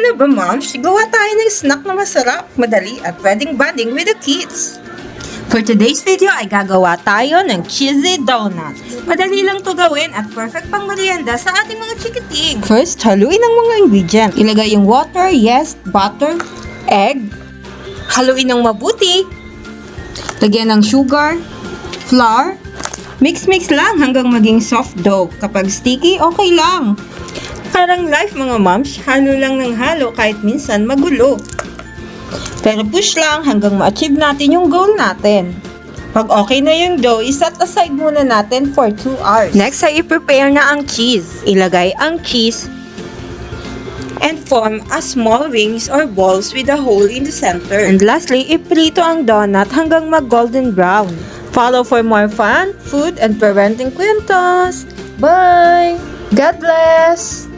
na ba, moms? Gawa tayo ng snack na masarap, madali at pwedeng bonding with the kids. For today's video ay gagawa tayo ng cheesy donut. Madali lang to gawin at perfect pang merienda sa ating mga chikiting. First, haluin ang mga ingredients. Ilagay yung water, yeast, butter, egg. Haluin ng mabuti. Lagyan ng sugar, flour. Mix-mix lang hanggang maging soft dough. Kapag sticky, okay lang. Parang life mga moms, halo lang ng halo kahit minsan magulo. Pero push lang hanggang ma-achieve natin yung goal natin. Pag okay na yung dough, iset aside muna natin for 2 hours. Next ay i-prepare na ang cheese. Ilagay ang cheese and form a small rings or balls with a hole in the center. And lastly, iprito ang donut hanggang mag-golden brown. Follow for more fun, food, and parenting kwentos. Bye! God bless!